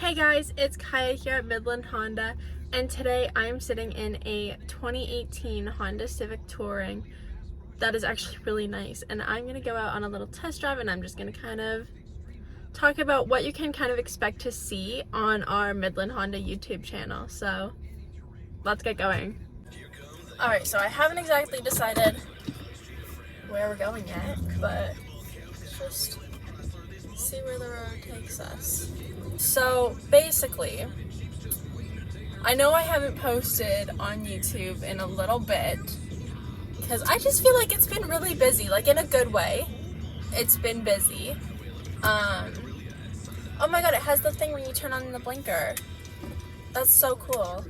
Hey guys, it's Kaija here at Midland Honda, and today I am sitting in a 2018 Honda Civic Touring that is actually really nice, and I'm going to go out on a little test drive and I'm just going to kind of talk about what you can kind of expect to see on our Midland Honda YouTube channel. So let's get going. Alright, so I haven't exactly decided where we're going yet, but let's just see where the road takes us. So basically, I know I haven't posted on YouTube in a little bit because I just feel like it's been really busy, like in a good way. It's been busy. Oh my god, it has the thing where you turn on the blinker. That's so cool.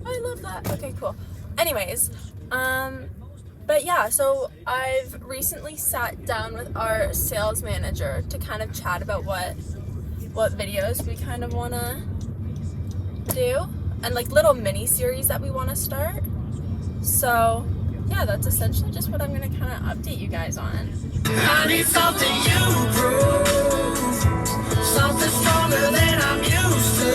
I love that. Okay, cool. Anyways, but yeah, so I've recently sat down with our sales manager to kind of chat about what videos we kind of want to do and like little mini series that we want to start. So yeah, that's essentially just what I'm going to kind of update you guys on. I need something you prove, something stronger than I'm used to.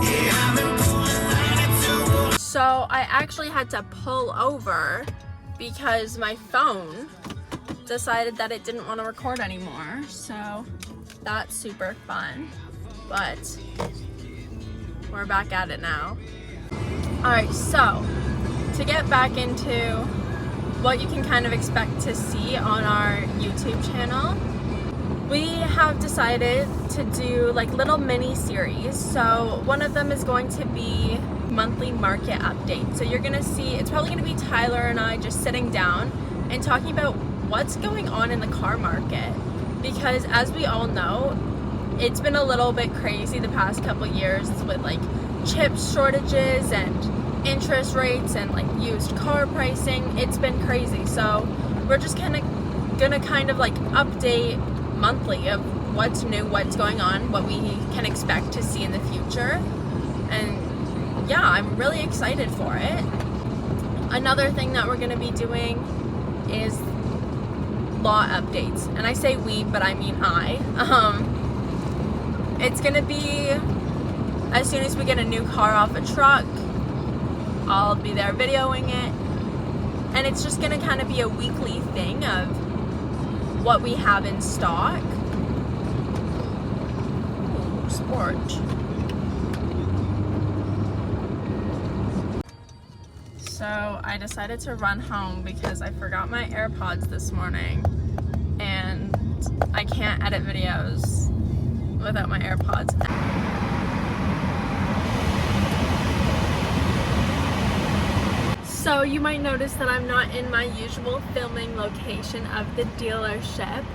Yeah, I'm important. So I actually had to pull over because my phone decided that it didn't want to record anymore. So that's super fun, but we're back at it now. Alright, so to get back into what you can kind of expect to see on our YouTube channel, we have decided to do like little mini series. So one of them is going to be monthly market update. So you're gonna see, it's probably gonna be Tyler and I just sitting down and talking about what's going on in the car market. Because as we all know, it's been a little bit crazy the past couple years with like chip shortages and interest rates and like used car pricing. It's been crazy. So we're just gonna kind of like update monthly of what's new, what's going on, what we can expect to see in the future. And yeah, I'm really excited for it. Another thing that we're gonna be doing is law updates, and I say we, but I mean I. It's gonna be as soon as we get a new car off a truck, I'll be there videoing it, and it's just gonna kind of be a weekly thing of what we have in stock. Ooh, sport. So I decided to run home because I forgot my AirPods this morning and I can't edit videos without my AirPods. So you might notice that I'm not in my usual filming location of the dealership,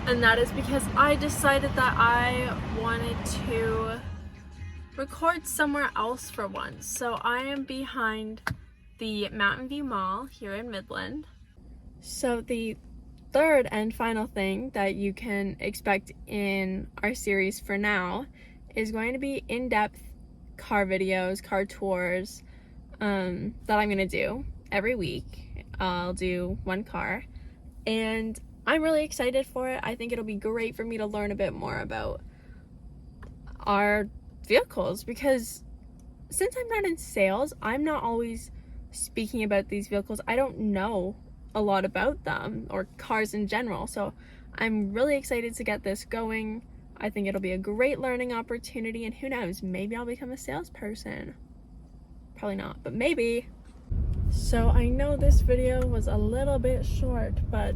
and that is because I decided that I wanted to record somewhere else for once. So I am behind the Mountain View Mall here in Midland. So the third and final thing that you can expect in our series for now is going to be in-depth car videos, car tours that I'm gonna do every week. I'll do one car and I'm really excited for it. I think it'll be great for me to learn a bit more about our vehicles, because since I'm not in sales, I'm not always speaking about these vehicles. I don't know a lot about them or cars in general, so I'm really excited to get this going. I think it'll be a great learning opportunity, and who knows, maybe I'll become a salesperson. Probably not, but maybe. So I know this video was a little bit short, but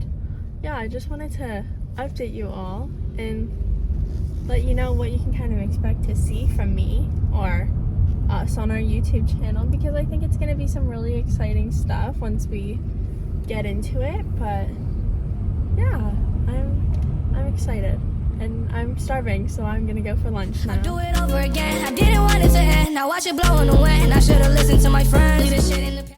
yeah, I just wanted to update you all and let you know what you can kind of expect to see from me or us on our YouTube channel, because I think it's going to be some really exciting stuff once we get into it. But yeah, I'm excited and I'm starving, so I'm gonna go for lunch now. I do it over again. I didn't want it to end. Now watch it blow in the wind. I should have listened to my friends. Leave this shit in the